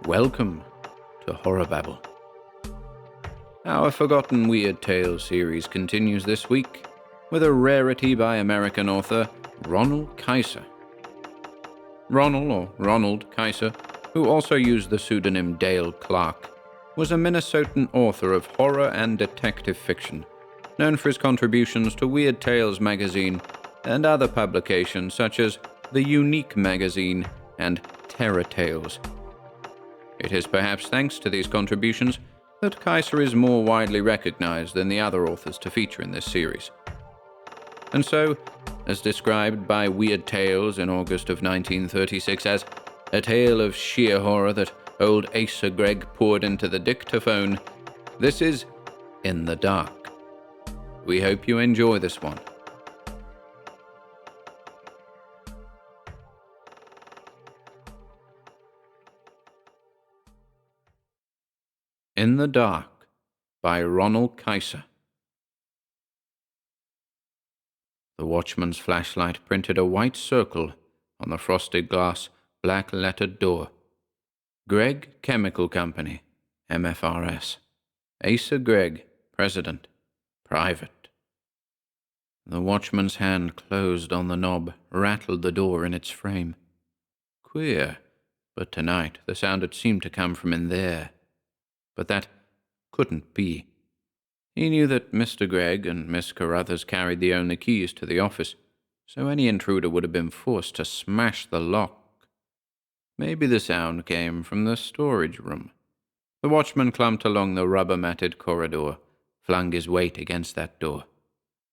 Welcome to HorrorBabble. Our Forgotten Weird Tales series continues this week with a rarity by American author Ronal Kayser. Ronal, or Ronald Kayser, who also used the pseudonym Dale Clark, was a Minnesotan author of horror and detective fiction, known for his contributions to Weird Tales magazine and other publications such as The Unique magazine and Terror Tales. It is perhaps thanks to these contributions that Kayser is more widely recognized than the other authors to feature in this series. And so, as described by Weird Tales in August of 1936 as a tale of sheer horror that old Asa Gregg poured into the dictaphone, this is In the Dark. We hope you enjoy this one. In the Dark by Ronal Kayser. The watchman's flashlight printed a white circle on the frosted glass, black-lettered door. Gregg Chemical Company, MFRS. Asa Gregg, President. Private. The watchman's hand closed on the knob, rattled the door in its frame. Queer, but tonight the sound had seemed to come from in there. But that couldn't be. He knew that Mr. Gregg and Miss Carruthers carried the only keys to the office, so any intruder would have been forced to smash the lock. Maybe the sound came from the storage room. The watchman clumped along the rubber-matted corridor, flung his weight against that door.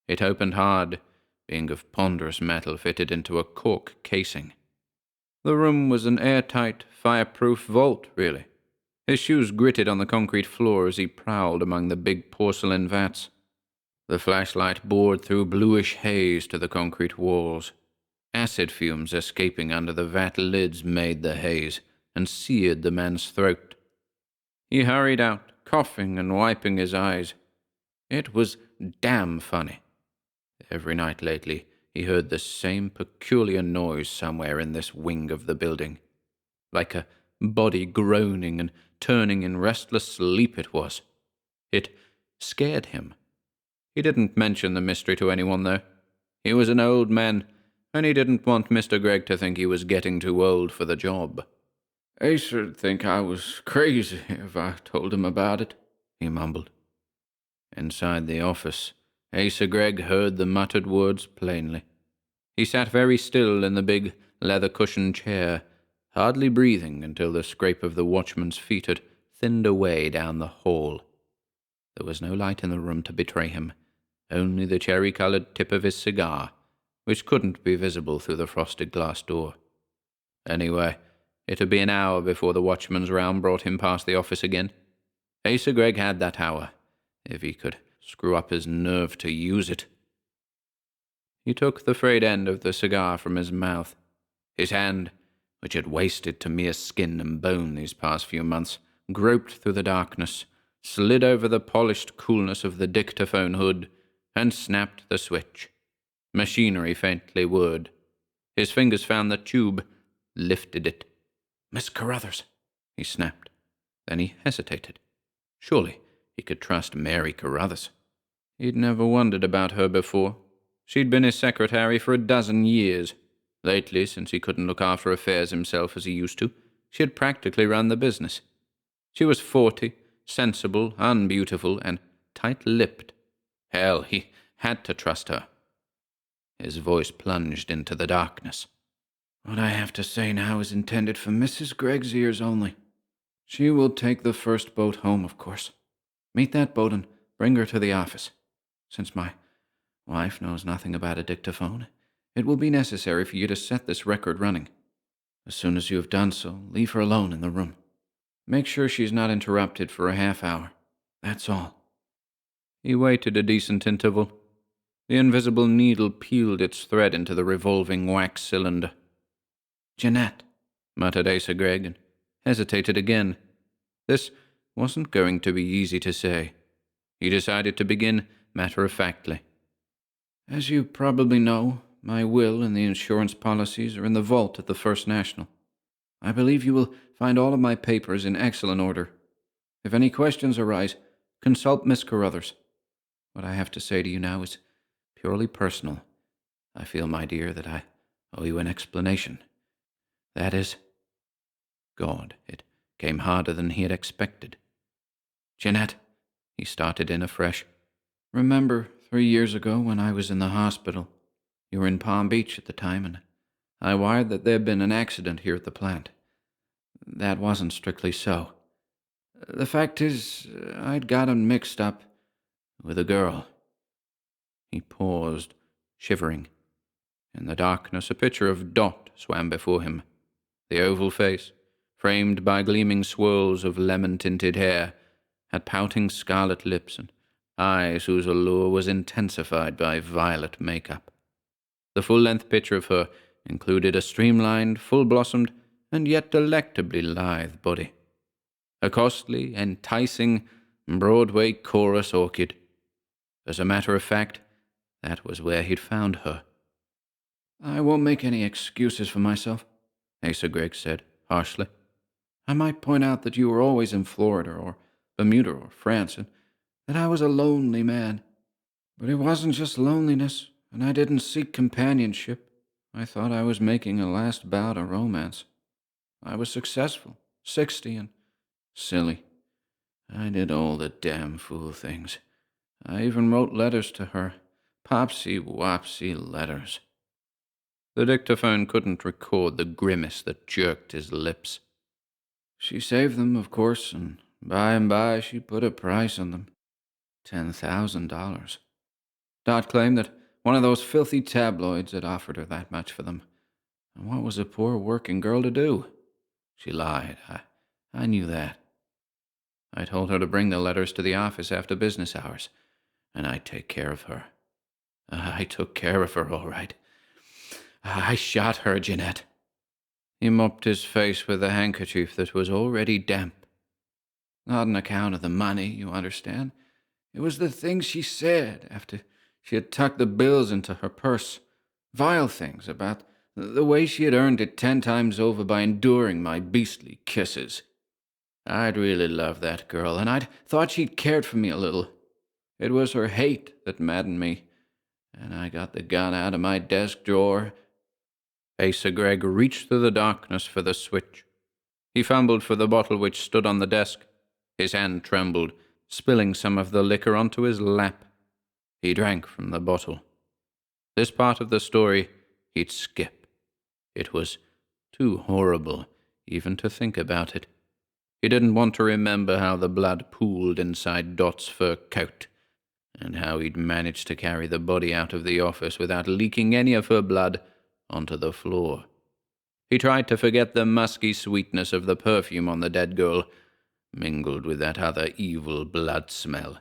It opened hard, being of ponderous metal fitted into a cork casing. The room was an airtight, fireproof vault, really. His shoes gritted on the concrete floor as he prowled among the big porcelain vats. The flashlight bored through bluish haze to the concrete walls. Acid fumes escaping under the vat lids made the haze and seared the man's throat. He hurried out, coughing and wiping his eyes. It was damn funny. Every night lately, he heard the same peculiar noise somewhere in this wing of the building. Like a body groaning and turning in restless sleep it was. It scared him. He didn't mention the mystery to anyone, though. He was an old man, and he didn't want Mr. Gregg to think he was getting too old for the job. "Acer'd think I was crazy if I told him about it," he mumbled. Inside the office, Asa Gregg heard the muttered words plainly. He sat very still in the big leather-cushioned chair, hardly breathing until the scrape of the watchman's feet had thinned away down the hall. There was no light in the room to betray him, only the cherry-colored tip of his cigar, which couldn't be visible through the frosted glass door. Anyway, it would be an hour before the watchman's round brought him past the office again. Asa Gregg had that hour, if he could screw up his nerve to use it. He took the frayed end of the cigar from his mouth. His hand, which had wasted to mere skin and bone these past few months, groped through the darkness, slid over the polished coolness of the dictaphone hood, and snapped the switch. Machinery faintly whirred. His fingers found the tube, lifted it. "Miss Carruthers," he snapped. Then he hesitated. Surely he could trust Mary Carruthers. He'd never wondered about her before. She'd been his secretary for a dozen years. Lately, since he couldn't look after affairs himself as he used to, she had practically run the business. She was 40, sensible, unbeautiful, and tight-lipped. Hell, he had to trust her. His voice plunged into the darkness. "What I have to say now is intended for Mrs. Gregg's ears only. She will take the first boat home, of course. Meet that boat and bring her to the office. Since my wife knows nothing about a dictaphone, it will be necessary for you to set this record running. As soon as you have done so, leave her alone in the room. Make sure she's not interrupted for a half hour. That's all." He waited a decent interval. The invisible needle peeled its thread into the revolving wax cylinder. "Jeanette," muttered Asa Gregg, and hesitated again. This wasn't going to be easy to say. He decided to begin matter-of-factly. "As you probably know, my will and the insurance policies are in the vault at the First National. I believe you will find all of my papers in excellent order. If any questions arise, consult Miss Carruthers. What I have to say to you now is purely personal. I feel, my dear, that I owe you an explanation. That is—" God, it came harder than he had expected. "Jeanette," he started in afresh. "Remember 3 years ago when I was in the hospital? You were in Palm Beach at the time, and I wired that there had been an accident here at the plant. That wasn't strictly so. The fact is, I'd gotten mixed up with a girl." He paused, shivering. In the darkness, a picture of Dot swam before him. The oval face, framed by gleaming swirls of lemon-tinted hair, had pouting scarlet lips and eyes whose allure was intensified by violet makeup. The full-length picture of her included a streamlined, full-blossomed, and yet delectably lithe body. A costly, enticing Broadway chorus orchid. As a matter of fact, that was where he'd found her. "I won't make any excuses for myself," Asa Gregg said, harshly. "I might point out that you were always in Florida or Bermuda or France, and that I was a lonely man. But it wasn't just loneliness, and I didn't seek companionship. I thought I was making a last bout of romance. I was successful, 60, and silly. I did all the damn fool things. I even wrote letters to her. Popsy-wopsy letters." The dictaphone couldn't record the grimace that jerked his lips. "She saved them, of course, and by she put a price on them. $10,000. Dot claimed that one of those filthy tabloids had offered her that much for them. And what was a poor working girl to do? She lied. I knew that. I told her to bring the letters to the office after business hours, and I'd take care of her. I took care of her, all right. I shot her, Jeanette." He mopped his face with a handkerchief that was already damp. "Not on account of the money, you understand. It was the things she said after she had tucked the bills into her purse. Vile things about the way she had earned it 10 times over by enduring my beastly kisses. I'd really loved that girl, and I'd thought she'd cared for me a little. It was her hate that maddened me, and I got the gun out of my desk drawer." Asa Gregg reached through the darkness for the switch. He fumbled for the bottle which stood on the desk. His hand trembled, spilling some of the liquor onto his lap. He drank from the bottle. This part of the story he'd skip. It was too horrible even to think about it. He didn't want to remember how the blood pooled inside Dot's fur coat, and how he'd managed to carry the body out of the office without leaking any of her blood onto the floor. He tried to forget the musky sweetness of the perfume on the dead girl, mingled with that other evil blood smell.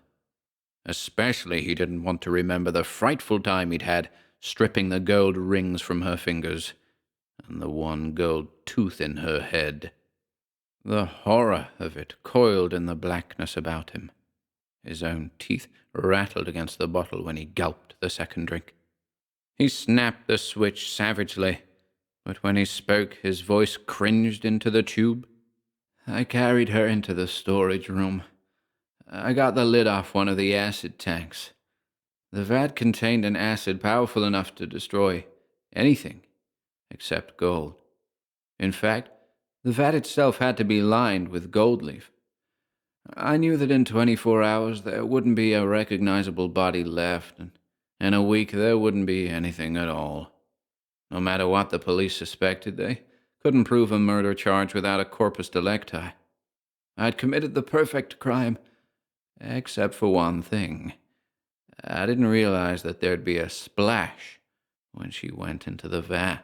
Especially he didn't want to remember the frightful time he'd had stripping the gold rings from her fingers, and the one gold tooth in her head. The horror of it coiled in the blackness about him. His own teeth rattled against the bottle when he gulped the second drink. He snapped the switch savagely, but when he spoke, his voice cringed into the tube. "I carried her into the storage room. I got the lid off one of the acid tanks. The vat contained an acid powerful enough to destroy anything except gold. In fact, the vat itself had to be lined with gold leaf. I knew that in 24 hours there wouldn't be a recognizable body left, and in a week there wouldn't be anything at all. No matter what the police suspected, they couldn't prove a murder charge without a corpus delicti. I'd committed the perfect crime, except for one thing. I didn't realize that there'd be a splash when she went into the vat."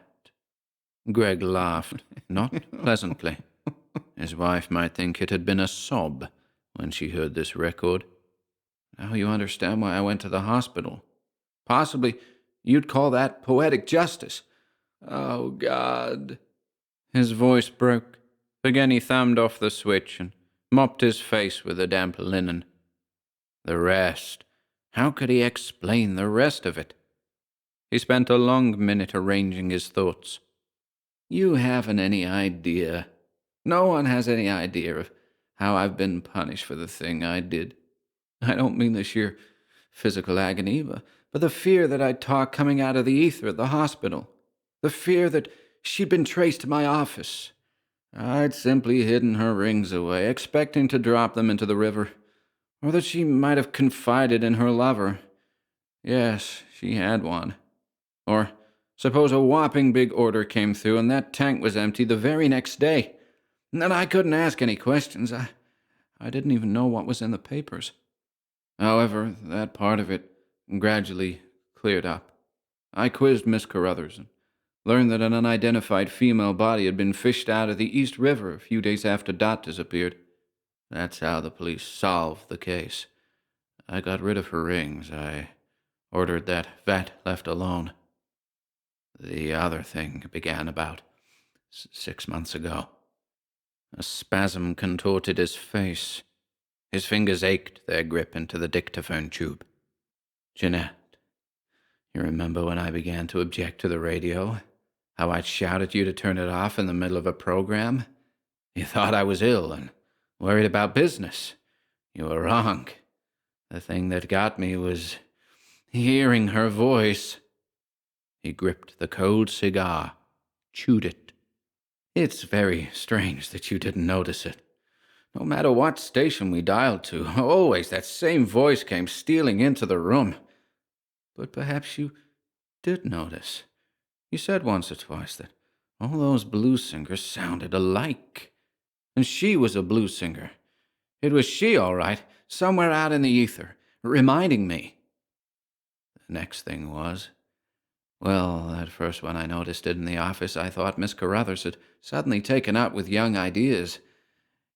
Greg laughed, not pleasantly. His wife might think it had been a sob when she heard this record. "Now you understand why I went to the hospital. Possibly you'd call that poetic justice." "Oh, God." His voice broke. Again he thumbed off the switch and mopped his face with the damp linen. The rest. How could he explain the rest of it? He spent a long minute arranging his thoughts. "You haven't any idea," No one has any idea of how I've been punished for the thing I did. I don't mean the sheer physical agony, but the fear that I'd talk coming out of the ether at the hospital. The fear that she'd been traced to my office. I'd simply hidden her rings away, expecting to drop them into the river. Or that she might have confided in her lover. Yes, she had one. Or suppose a whopping big order came through and that tank was empty the very next day. And I couldn't ask any questions. I didn't even know what was in the papers. However, that part of it gradually cleared up. I quizzed Miss Carruthers and learned that an unidentified female body had been fished out of the East River a few days after Dot disappeared. That's how the police solved the case. I got rid of her rings. I ordered that vat left alone. The other thing began about 6 months ago. A spasm contorted his face. His fingers ached their grip into the dictaphone tube. Jeanette, you remember when I began to object to the radio? How I'd shout at you to turn it off in the middle of a program? You thought I was ill and worried about business. You were wrong. The thing that got me was hearing her voice. He gripped the cold cigar, chewed it. It's very strange that you didn't notice it. No matter what station we dialed to, always that same voice came stealing into the room. But perhaps you did notice. You said once or twice that all those blues singers sounded alike. And she was a blues singer. It was she, all right, somewhere out in the ether, reminding me. The next thing was, well, at first when I noticed it in the office, I thought Miss Carruthers had suddenly taken up with young ideas.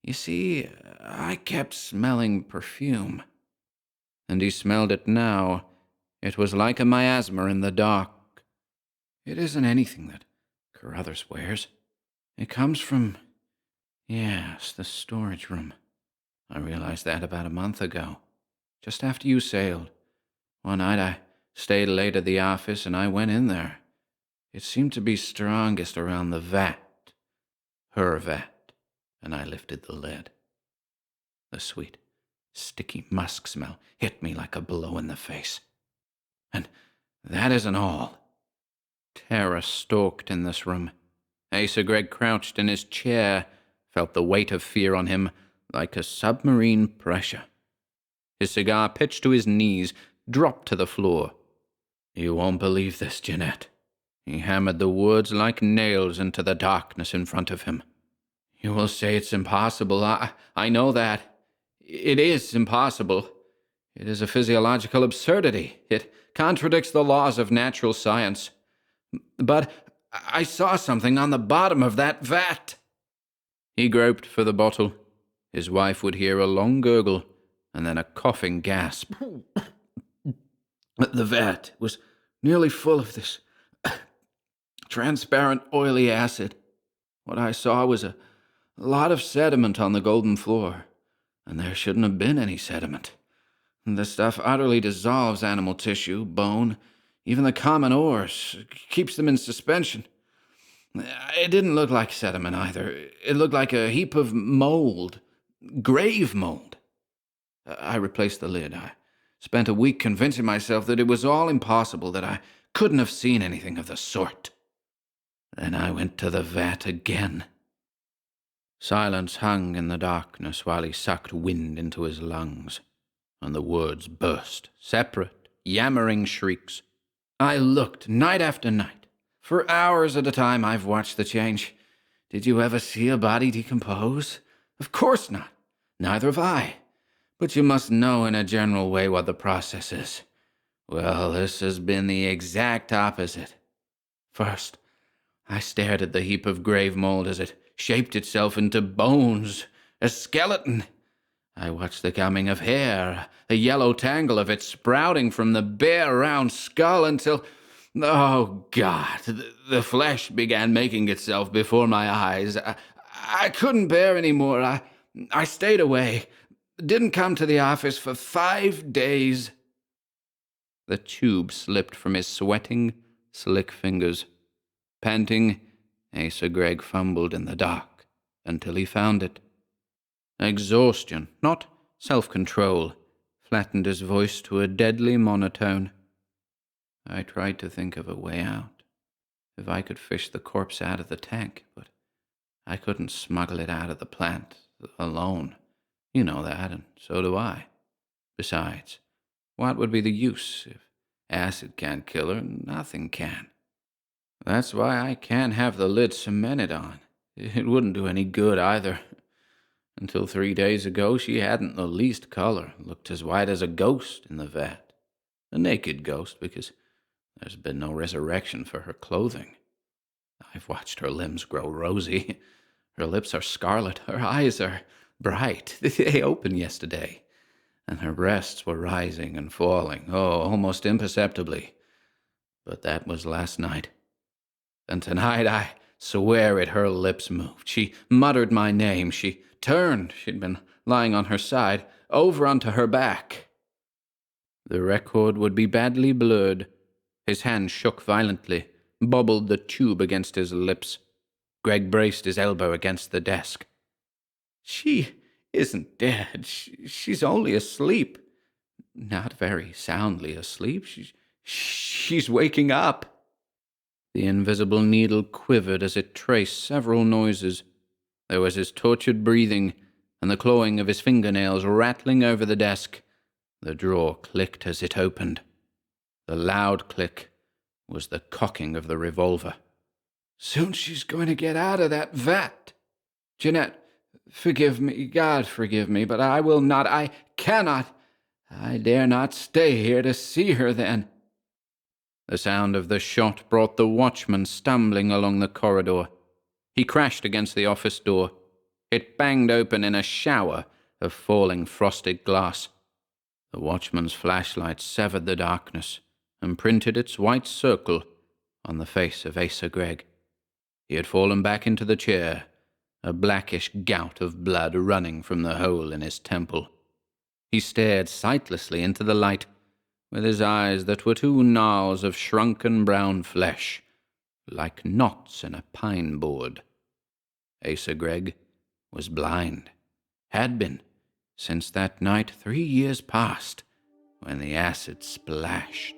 You see, I kept smelling perfume. And he smelled it now. It was like a miasma in the dark. It isn't anything that Carruthers wears. It comes from, yes, the storage room. I realized that about a month ago, just after you sailed. One night I stayed late at the office and I went in there. It seemed to be strongest around the vat. Her vat. And I lifted the lid. The sweet, sticky musk smell hit me like a blow in the face. And that isn't all. Terror stalked in this room. Asa Gregg crouched in his chair, felt the weight of fear on him like a submarine pressure. His cigar pitched to his knees, dropped to the floor. You won't believe this, Jeanette. He hammered the words like nails into the darkness in front of him. You will say it's impossible. I know that. It is impossible. It is a physiological absurdity. It contradicts the laws of natural science. But I saw something on the bottom of that vat. He groped for the bottle. His wife would hear a long gurgle and then a coughing gasp. The vat was nearly full of this transparent, oily acid. What I saw was a lot of sediment on the golden floor, and there shouldn't have been any sediment. The stuff utterly dissolves animal tissue, bone, even the common ores, keeps them in suspension. It didn't look like sediment either. It looked like a heap of mold, grave mold. I replaced the lid. I spent a week convincing myself that it was all impossible, that I couldn't have seen anything of the sort. Then I went to the vat again. Silence hung in the darkness while he sucked wind into his lungs, and the words burst, separate, yammering shrieks. I looked night after night. For hours at a time I've watched the change. Did you ever see a body decompose? Of course not. Neither have I. But you must know in a general way what the process is. Well, this has been the exact opposite. First, I stared at the heap of grave mold as it shaped itself into bones, a skeleton. I watched the coming of hair, a yellow tangle of it sprouting from the bare round skull until, oh God, the flesh began making itself before my eyes. I couldn't bear any more. I stayed away. Didn't come to the office for 5 days. The tube slipped from his sweating, slick fingers. Panting, Asa Gregg fumbled in the dark. until he found it. Exhaustion, not self-control, flattened his voice to a deadly monotone. I tried to think of a way out, if I could fish the corpse out of the tank, but I couldn't smuggle it out of the plant alone. You know that, and so do I. Besides, what would be the use? If acid can't kill her, nothing can. That's why I can't have the lid cemented on. It wouldn't do any good either. Until 3 days ago, she hadn't the least color, looked as white as a ghost in the vat. A naked ghost, because there's been no resurrection for her clothing. I've watched her limbs grow rosy. Her lips are scarlet, her eyes are bright. They opened yesterday, and her breasts were rising and falling, almost imperceptibly. But that was last night. And tonight, I swear it, her lips moved. She muttered my name. She turned. She'd been lying on her side, over onto her back. The record would be badly blurred. His hand shook violently, bubbled the tube against his lips. Greg braced his elbow against the desk. She isn't dead. She's only asleep. Not very soundly asleep. She's waking up. The invisible needle quivered as it traced several noises. There was his tortured breathing and the clawing of his fingernails rattling over the desk. The drawer clicked as it opened. The loud click was the cocking of the revolver. Soon she's going to get out of that vat. Jeanette, forgive me, God forgive me, but I will not, I cannot, I dare not stay here to see her then. The sound of the shot brought the watchman stumbling along the corridor. He crashed against the office door. It banged open in a shower of falling frosted glass. The watchman's flashlight severed the darkness and printed its white circle on the face of Asa Gregg. He had fallen back into the chair, a blackish gout of blood running from the hole in his temple. He stared sightlessly into the light, with his eyes that were two gnarls of shrunken brown flesh, like knots in a pine board. Asa Gregg was blind, had been, since that night 3 years past, when the acid splashed.